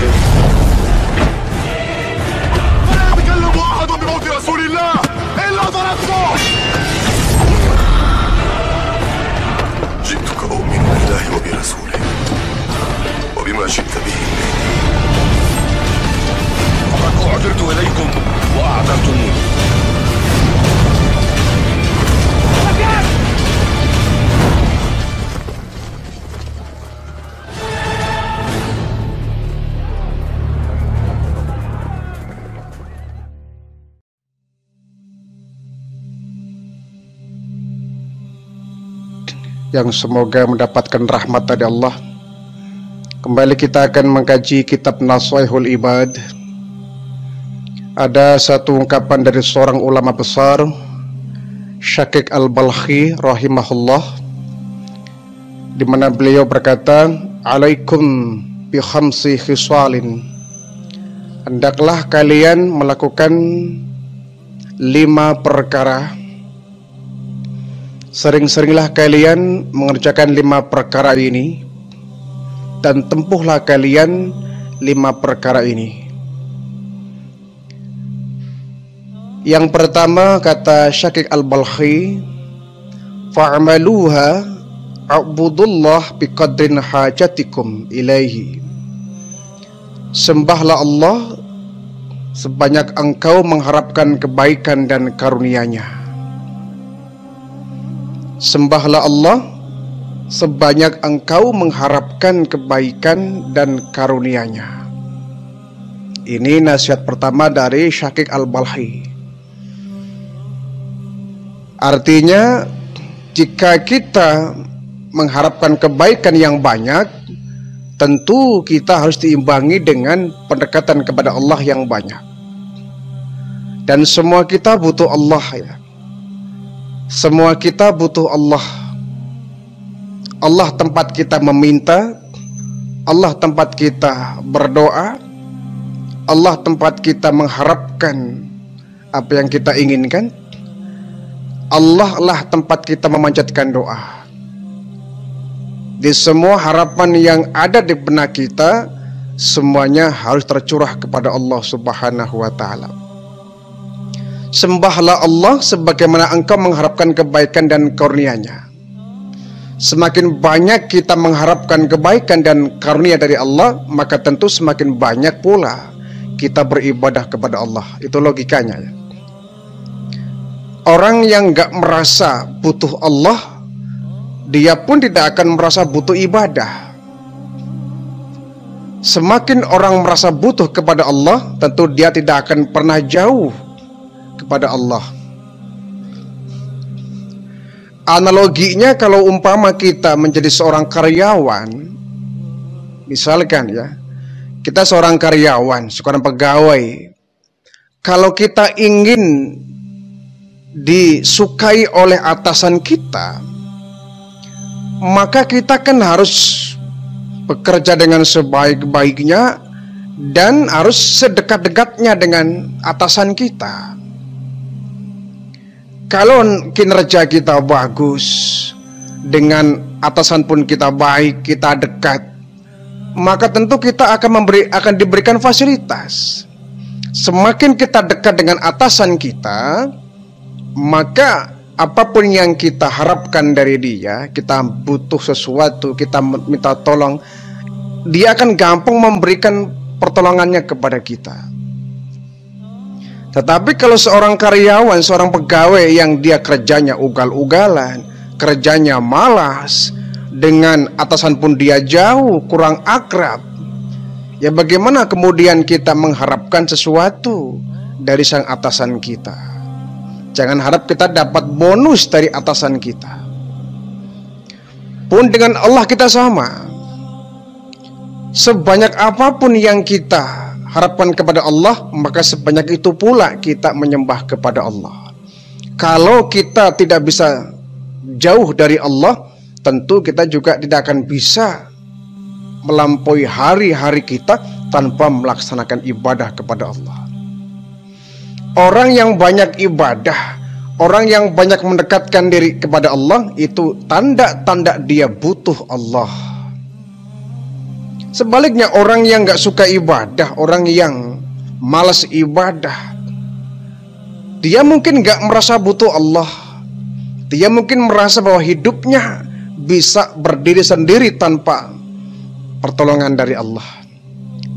بهم. ولا يتكلم أحد بموت رسول الله إلا ضربته. جئتك أؤمن بالله وبرسوله وبما شئت به فقد أعذرت إليكم وأعذرتموني. Yang semoga mendapatkan rahmat dari Allah. Kembali kita akan mengkaji kitab Nasaihul Ibad. Ada satu ungkapan dari seorang ulama besar, Syaqiq Al-Balkhi rahimahullah, di mana beliau berkata, "Alaikum bi khamsi khisalin." Hendaklah kalian melakukan 5 perkara. Sering-seringlah kalian mengerjakan 5 perkara ini, dan tempuhlah kalian 5 perkara ini. Yang pertama, kata Syaqiq Al-Balkhi, fa'amaluha a'budullah biqadrin hajatikum ilaihi. Sembahlah Allah sebanyak engkau mengharapkan kebaikan dan karunia-Nya. Sembahlah Allah sebanyak engkau mengharapkan kebaikan dan karunia-Nya. Ini nasihat pertama dari Syaqiq Al-Balkhi. Artinya, jika kita mengharapkan kebaikan yang banyak, tentu kita harus diimbangi dengan pendekatan kepada Allah yang banyak. Dan semua kita butuh Allah, ya. Semua kita butuh Allah. Allah tempat kita meminta, Allah tempat kita berdoa, Allah tempat kita mengharapkan apa yang kita inginkan. Allah lah tempat kita memanjatkan doa. Di semua harapan yang ada di benak kita, semuanya harus tercurah kepada Allah Subhanahu wa ta'ala. Sembahlah Allah sebagaimana engkau mengharapkan kebaikan dan karunia-Nya. Semakin banyak kita mengharapkan kebaikan dan karunia dari Allah, maka tentu semakin banyak pula kita beribadah kepada Allah. Itu logikanya, ya. Orang yang gak merasa butuh Allah, dia pun tidak akan merasa butuh ibadah. Semakin orang merasa butuh kepada Allah, tentu dia tidak akan pernah jauh kepada Allah. Analoginya, kalau umpama kita menjadi seorang karyawan, misalkan, ya, kita seorang karyawan, seorang pegawai. Kalau kita ingin disukai oleh atasan kita, maka kita kan harus bekerja dengan sebaik-baiknya dan harus sedekat-dekatnya dengan atasan kita. Kalau kinerja kita bagus, dengan atasan pun kita baik, kita dekat, maka tentu kita akan diberikan fasilitas. Semakin kita dekat dengan atasan kita, maka apapun yang kita harapkan dari dia, kita butuh sesuatu, kita minta tolong, dia akan gampang memberikan pertolongannya kepada kita. Tetapi kalau seorang karyawan, seorang pegawai yang dia kerjanya ugal-ugalan, kerjanya malas, dengan atasan pun dia jauh, kurang akrab, ya bagaimana kemudian kita mengharapkan sesuatu dari sang atasan kita? Jangan harap kita dapat bonus dari atasan kita. Pun dengan Allah kita sama. Sebanyak apapun yang kita harapkan kepada Allah, maka sebanyak itu pula kita menyembah kepada Allah. Kalau kita tidak bisa jauh dari Allah, tentu kita juga tidak akan bisa melampaui hari-hari kita tanpa melaksanakan ibadah kepada Allah. Orang yang banyak ibadah, orang yang banyak mendekatkan diri kepada Allah, itu tanda-tanda dia butuh Allah. Sebaliknya orang yang gak suka ibadah, orang yang malas ibadah, dia mungkin gak merasa butuh Allah. Dia mungkin merasa bahwa hidupnya bisa berdiri sendiri tanpa pertolongan dari Allah.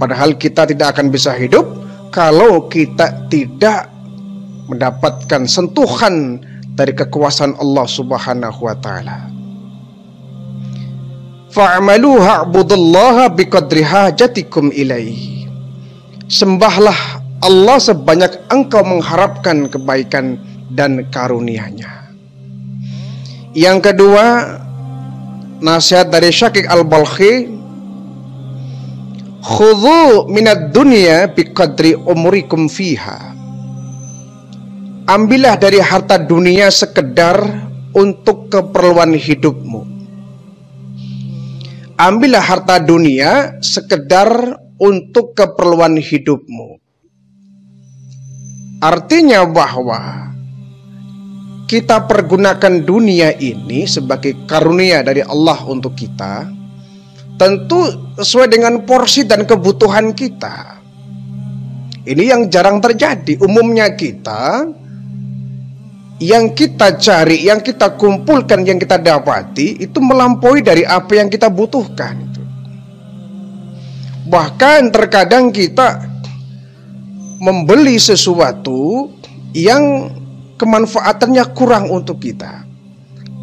Padahal kita tidak akan bisa hidup kalau kita tidak mendapatkan sentuhan dari kekuasaan Allah Subhanahu wa taala. Fa'amaluha a'budullaha biqadri hajatikum ilaihi. Sembahlah Allah sebanyak engkau mengharapkan kebaikan dan karunia-Nya. Yang kedua, nasihat dari Syakik Al-Balkhi, khudhu minad dunya biqadri umrikum fiha. Ambillah dari harta dunia sekedar untuk keperluan hidupmu. Ambillah harta dunia sekedar untuk keperluan hidupmu. Artinya bahwa kita pergunakan dunia ini sebagai karunia dari Allah untuk kita, tentu sesuai dengan porsi dan kebutuhan kita. Ini yang jarang terjadi. Umumnya kita, yang kita cari, yang kita kumpulkan, yang kita dapati itu melampaui dari apa yang kita butuhkan. Bahkan terkadang kita membeli sesuatu yang kemanfaatannya kurang untuk kita.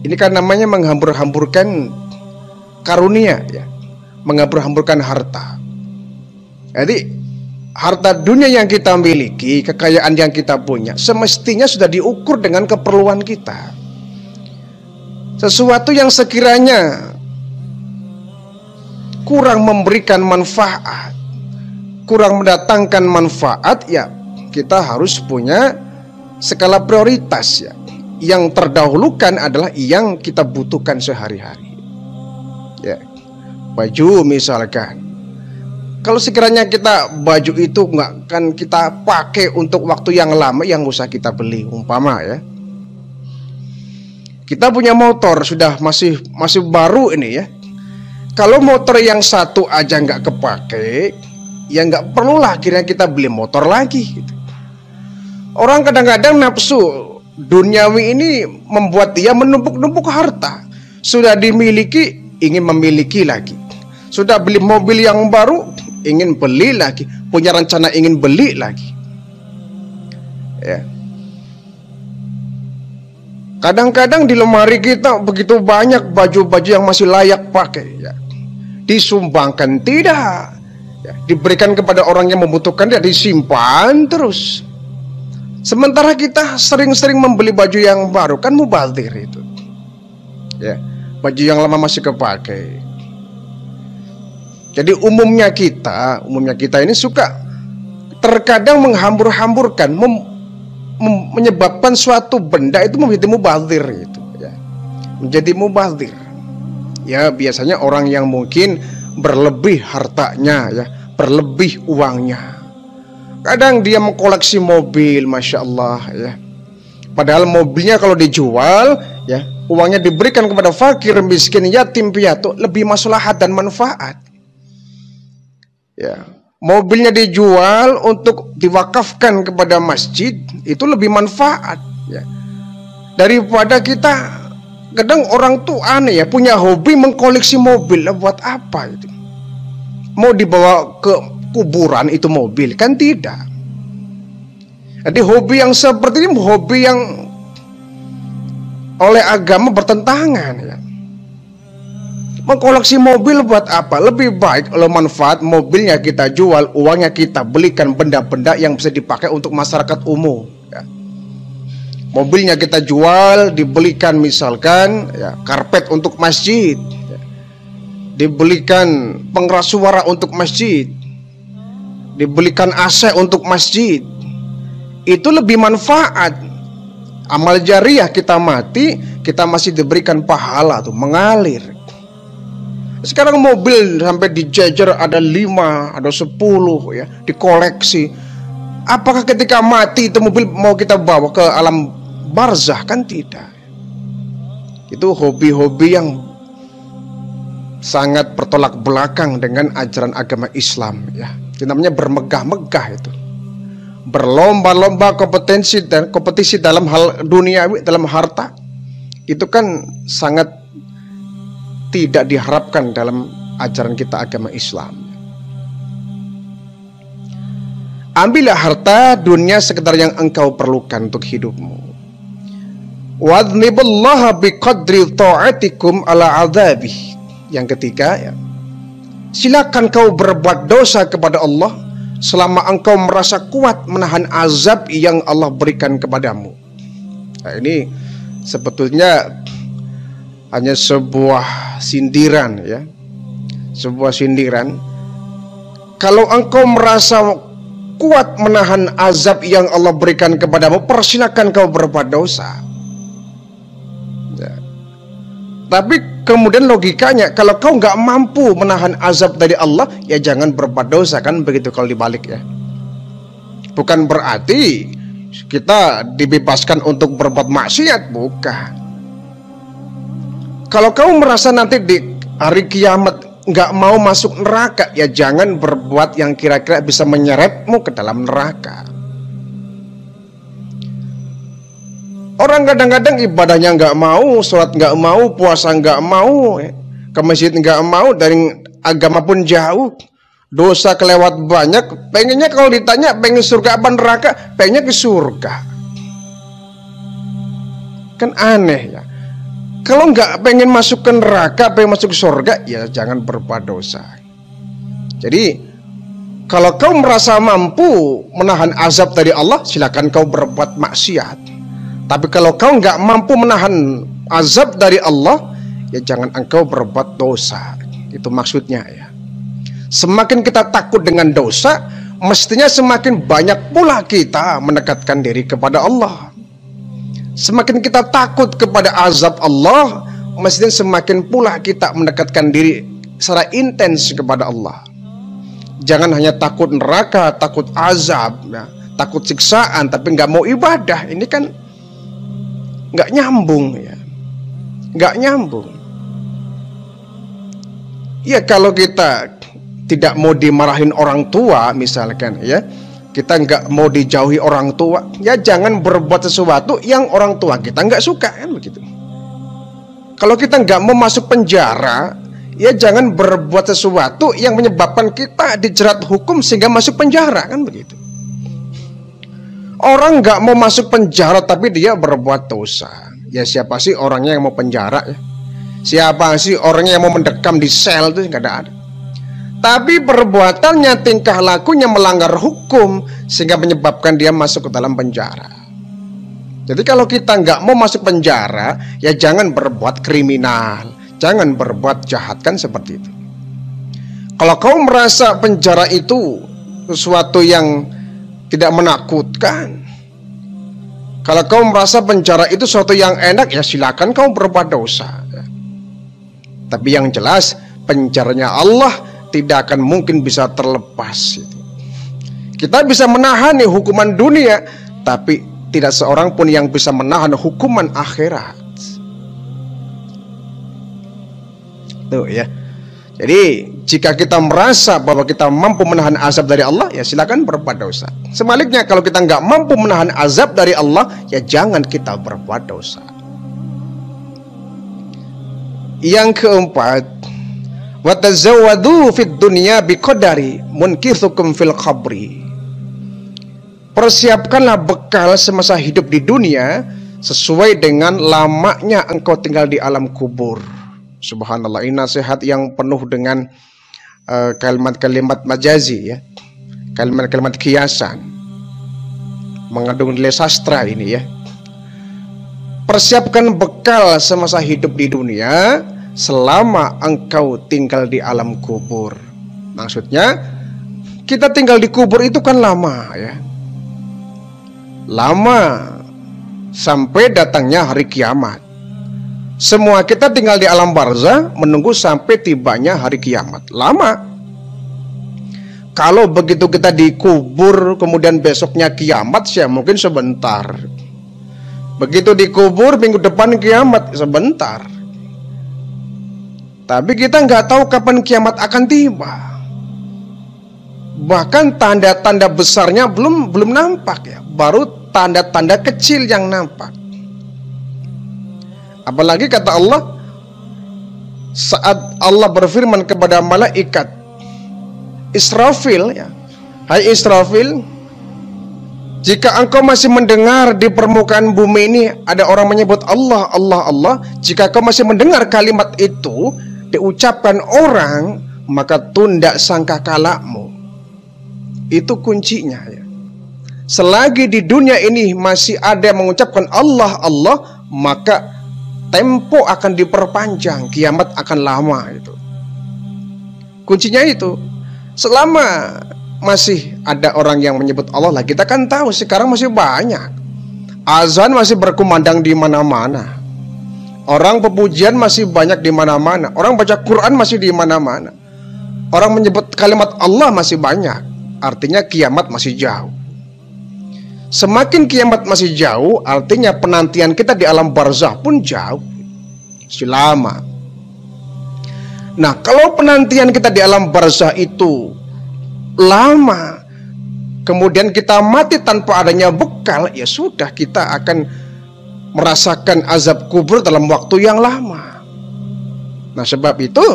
Ini kan namanya menghambur-hamburkan karunia, ya, menghambur-hamburkan harta. Jadi harta dunia yang kita miliki, kekayaan yang kita punya, semestinya sudah diukur dengan keperluan kita. Sesuatu yang sekiranya kurang memberikan manfaat, kurang mendatangkan manfaat, ya kita harus punya skala prioritas, ya. Yang terdahulukan adalah yang kita butuhkan sehari-hari, ya. Baju misalkan, kalau sekiranya kita baju itu nggak kan kita pakai untuk waktu yang lama, yang usah kita beli. Umpama ya, kita punya motor sudah masih baru ini ya. Kalau motor yang satu aja nggak kepake, ya nggak perlulah akhirnya kita beli motor lagi gitu. Orang kadang-kadang nafsu duniawi ini membuat dia menumpuk-numpuk harta. Sudah dimiliki, ingin memiliki lagi. Sudah beli mobil yang baru, ingin beli lagi. Punya rencana ingin beli lagi, ya. Kadang-kadang di lemari kita begitu banyak baju-baju yang masih layak pakai, ya. Disumbangkan tidak, ya. Diberikan kepada orang yang membutuhkan, ya disimpan terus. Sementara kita sering-sering membeli baju yang baru, kan mubazir itu, ya. Baju yang lama masih kepakai. Jadi umumnya kita ini suka terkadang menghambur-hamburkan, menyebabkan suatu benda itu menjadi mubazir itu, ya. Menjadi mubazir. Ya biasanya orang yang mungkin berlebih hartanya, ya, berlebih uangnya. Kadang dia mengkoleksi mobil, masya Allah, ya. Padahal mobilnya kalau dijual, ya, uangnya diberikan kepada fakir, miskin, yatim piatu, lebih maslahat dan manfaat. Ya, mobilnya dijual untuk diwakafkan kepada masjid, itu lebih manfaat, ya. Daripada kita, kadang orang tuh aneh ya, punya hobi mengkoleksi mobil. Buat apa itu? Mau dibawa ke kuburan itu mobil? Kan tidak. Jadi hobi yang seperti ini hobi yang oleh agama bertentangan, ya. Mengkoleksi mobil buat apa? Lebih baik kalau manfaat mobilnya kita jual, uangnya kita belikan benda-benda yang bisa dipakai untuk masyarakat umum, ya. Mobilnya kita jual, dibelikan misalkan, ya, karpet untuk masjid, ya. Dibelikan pengeras suara untuk masjid, dibelikan AC untuk masjid. Itu lebih manfaat. Amal jariah kita mati, kita masih diberikan pahala tuh mengalir. Sekarang mobil sampai dijejer ada 5, ada 10, ya, dikoleksi. Apakah ketika mati itu mobil mau kita bawa ke alam barzah? Kan tidak. Itu hobi-hobi yang sangat bertolak belakang dengan ajaran agama Islam ya. Itu namanya bermegah-megah itu. Berlomba-lomba kompetisi dalam hal duniawi, dalam harta. Itu kan sangat tidak diharapkan dalam ajaran kita agama Islam. Ambillah harta dunia sekedar yang engkau perlukan untuk hidupmu. Wadhnibullaha biqadri ta'atikum ala adzabi. Yang ketiga ya, silakan kau berbuat dosa kepada Allah selama engkau merasa kuat menahan azab yang Allah berikan kepadamu. Nah, ini sebetulnya hanya sebuah sindiran ya. Sebuah sindiran. Kalau engkau merasa kuat menahan azab yang Allah berikan kepadamu, persilakan kau berbuat dosa ya. Tapi kemudian logikanya, kalau kau nggak mampu menahan azab dari Allah, ya jangan berbuat dosa, kan begitu kalau dibalik ya. Bukan berarti kita dibebaskan untuk berbuat maksiat, bukan. Kalau kau merasa nanti di hari kiamat nggak mau masuk neraka, ya jangan berbuat yang kira-kira bisa menyeretmu ke dalam neraka. Orang kadang-kadang ibadahnya nggak mau, sholat nggak mau, puasa nggak mau, ke masjid nggak mau, dari agama pun jauh, dosa kelewat banyak. Pengennya kalau ditanya pengen surga apa neraka, pengennya ke surga. Kan aneh ya. Kalau nggak pengen masuk ke neraka, pengen masuk ke surga, ya jangan berbuat dosa. Jadi kalau kau merasa mampu menahan azab dari Allah, silakan kau berbuat maksiat. Tapi kalau kau nggak mampu menahan azab dari Allah, ya jangan engkau berbuat dosa. Itu maksudnya ya. Semakin kita takut dengan dosa, mestinya semakin banyak pula kita mendekatkan diri kepada Allah. Semakin kita takut kepada azab Allah, mestinya semakin pula kita mendekatkan diri secara intens kepada Allah. Jangan hanya takut neraka, takut azab, ya, takut siksaan, tapi nggak mau ibadah. Ini kan nggak nyambung ya, nggak nyambung. Ya kalau kita tidak mau dimarahin orang tua misalkan ya, kita nggak mau dijauhi orang tua, ya jangan berbuat sesuatu yang orang tua kita nggak suka, kan begitu. Kalau kita nggak mau masuk penjara, ya jangan berbuat sesuatu yang menyebabkan kita dijerat hukum sehingga masuk penjara, kan begitu. Orang nggak mau masuk penjara tapi dia berbuat dosa, ya siapa sih orangnya yang mau penjara ya? Siapa sih orangnya yang mau mendekam di sel itu? Nggak ada. Tapi perbuatannya, tingkah lakunya melanggar hukum sehingga menyebabkan dia masuk ke dalam penjara. Jadi kalau kita nggak mau masuk penjara, ya jangan berbuat kriminal, jangan berbuat jahat, kan seperti itu. Kalau kau merasa penjara itu sesuatu yang tidak menakutkan, kalau kau merasa penjara itu sesuatu yang enak, ya silakan kau berbuat dosa. Tapi yang jelas penjaranya Allah tidak akan mungkin bisa terlepas itu. Kita bisa menahan hukuman dunia, tapi tidak seorang pun yang bisa menahan hukuman akhirat. Tuh ya. Jadi jika kita merasa bahwa kita mampu menahan azab dari Allah, ya silakan berbuat dosa. Sebaliknya kalau kita nggak mampu menahan azab dari Allah, ya jangan kita berbuat dosa. Yang keempat, wa tazawwadu fid dunya biqadari munkithukum fil qabri. Persiapkanlah bekal semasa hidup di dunia sesuai dengan lamanya engkau tinggal di alam kubur. Subhanallah, ini nasihat yang penuh dengan kalimat-kalimat majazi ya, kalimat-kalimat kiasan, mengandung nilai sastra ini ya. Persiapkan bekal semasa hidup di dunia selama engkau tinggal di alam kubur. Maksudnya kita tinggal di kubur itu kan lama ya, lama sampai datangnya hari kiamat. Semua kita tinggal di alam barzah menunggu sampai tibanya hari kiamat. Lama. Kalau begitu kita dikubur kemudian besoknya kiamat, ya mungkin sebentar. Begitu dikubur minggu depan kiamat, sebentar. Tapi kita nggak tahu kapan kiamat akan tiba. Bahkan tanda-tanda besarnya belum nampak ya. Baru tanda-tanda kecil yang nampak. Apalagi kata Allah, saat Allah berfirman kepada malaikat Israfil ya, hai Israfil, jika engkau masih mendengar di permukaan bumi ini ada orang menyebut Allah, Allah, Allah, jika kau masih mendengar kalimat itu diucapkan orang, maka tunda sangkakalamu. Itu kuncinya ya. Selagi di dunia ini masih ada yang mengucapkan Allah, Allah, maka tempo akan diperpanjang, kiamat akan lama itu. Kuncinya itu. Selama masih ada orang yang menyebut Allah lah, kita kan tahu sekarang masih banyak. Azan masih berkumandang di mana-mana. Orang pepujian masih banyak di mana-mana. Orang baca Quran masih di mana-mana. Orang menyebut kalimat Allah masih banyak. Artinya kiamat masih jauh. Semakin kiamat masih jauh, artinya penantian kita di alam barzah pun jauh. Masih lama. Nah, kalau penantian kita di alam barzah itu lama, kemudian kita mati tanpa adanya bekal, ya sudah, kita akan merasakan azab kubur dalam waktu yang lama. Nah, sebab itu,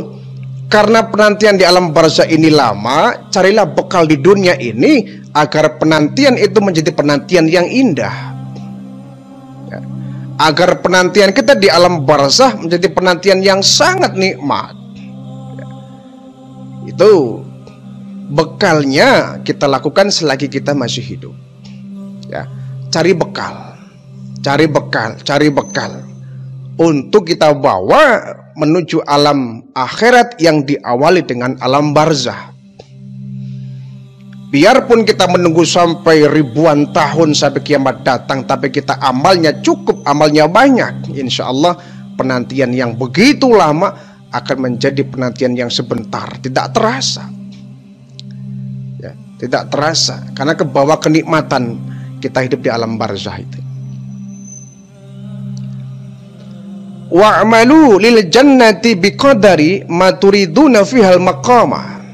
karena penantian di alam barzah ini lama, carilah bekal di dunia ini agar penantian itu menjadi penantian yang indah. Ya. Agar penantian kita di alam barzah menjadi penantian yang sangat nikmat. Itu bekalnya kita lakukan selagi kita masih hidup ya. Cari bekal untuk kita bawa menuju alam akhirat yang diawali dengan alam barzah. Biarpun kita menunggu sampai ribuan tahun sampai kiamat datang, tapi kita amalnya cukup, amalnya banyak, insya Allah penantian yang begitu lama akan menjadi penantian yang sebentar, tidak terasa ya, tidak terasa, karena kebawa kenikmatan kita hidup di alam barzah itu. Wa'malu lil jannati biqadari ma turiduna fihal maqama.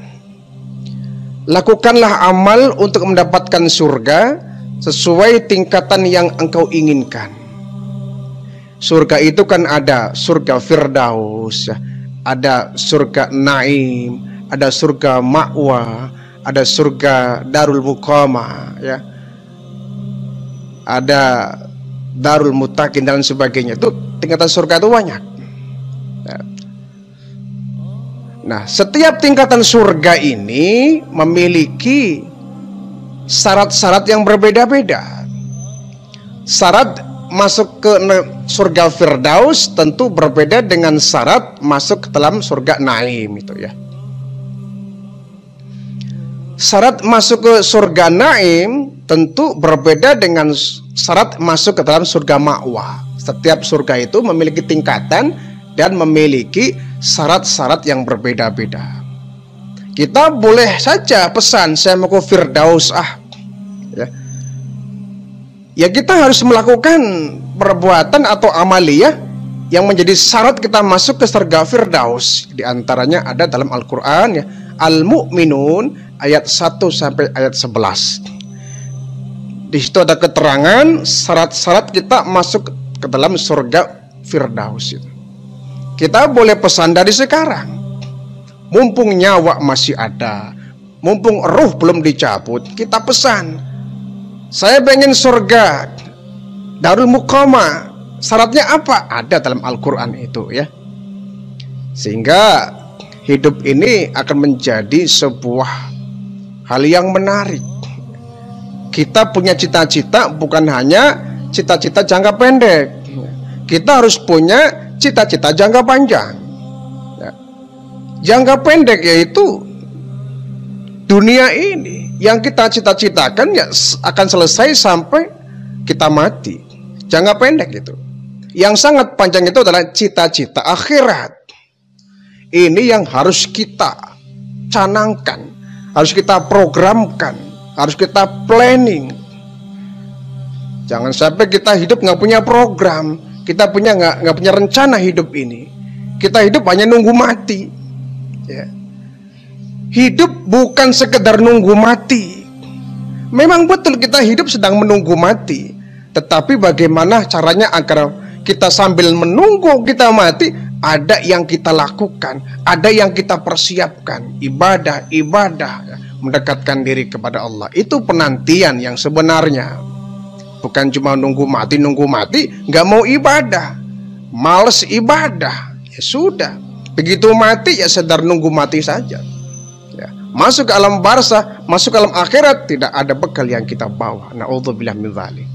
Lakukanlah amal untuk mendapatkan surga sesuai tingkatan yang engkau inginkan. Surga itu kan ada surga Firdaus ya, ada surga Naim, ada surga Ma'wa, ada surga Darul Muqamah ya, ada Darul Muttaqin dan sebagainya. Itu tingkatan surga itu banyak ya. Nah, setiap tingkatan surga ini memiliki syarat-syarat yang berbeda-beda. Syarat masuk ke surga Firdaus tentu berbeda dengan syarat masuk ke dalam surga Naim itu ya. Syarat masuk ke surga Naim tentu berbeda dengan syarat masuk ke dalam surga Ma'wa. Setiap surga itu memiliki tingkatan dan memiliki syarat-syarat yang berbeda-beda. Kita boleh saja pesan, saya mau ke Firdaus ya. Ya kita harus melakukan perbuatan atau amaliyah yang menjadi syarat kita masuk ke surga Firdaus. Di antaranya ada dalam Al-Quran ya, Al-Mu'minun ayat 1 sampai ayat 11. Di situ ada keterangan syarat-syarat kita masuk ke dalam surga Firdaus itu. Kita boleh pesan dari sekarang, mumpung nyawa masih ada, mumpung ruh belum dicabut, kita pesan. Saya pengen surga Darul Muqamah. Syaratnya apa? Ada dalam Al-Quran itu ya. Sehingga hidup ini akan menjadi sebuah hal yang menarik. Kita punya cita-cita bukan hanya cita-cita jangka pendek. Kita harus punya cita-cita jangka panjang ya. Jangka pendek yaitu dunia ini yang kita cita-citakan ya akan selesai sampai kita mati. Jangka pendek itu. Yang sangat panjang itu adalah cita-cita akhirat. Ini yang harus kita canangkan, harus kita programkan, harus kita planning. Jangan sampai kita hidup nggak punya program, kita nggak punya rencana hidup ini. Kita hidup hanya nunggu mati. Ya. Hidup bukan sekedar nunggu mati. Memang betul kita hidup sedang menunggu mati. Tetapi bagaimana caranya agar kita sambil menunggu kita mati, ada yang kita lakukan, ada yang kita persiapkan. Ibadah, mendekatkan diri kepada Allah. Itu penantian yang sebenarnya. Bukan cuma nunggu mati, nggak mau ibadah, males ibadah. Ya sudah, begitu mati ya sedar nunggu mati saja. Ya. Masuk ke alam barzah, masuk ke alam akhirat, tidak ada bekal yang kita bawa. Na'udzubillah min dzalik.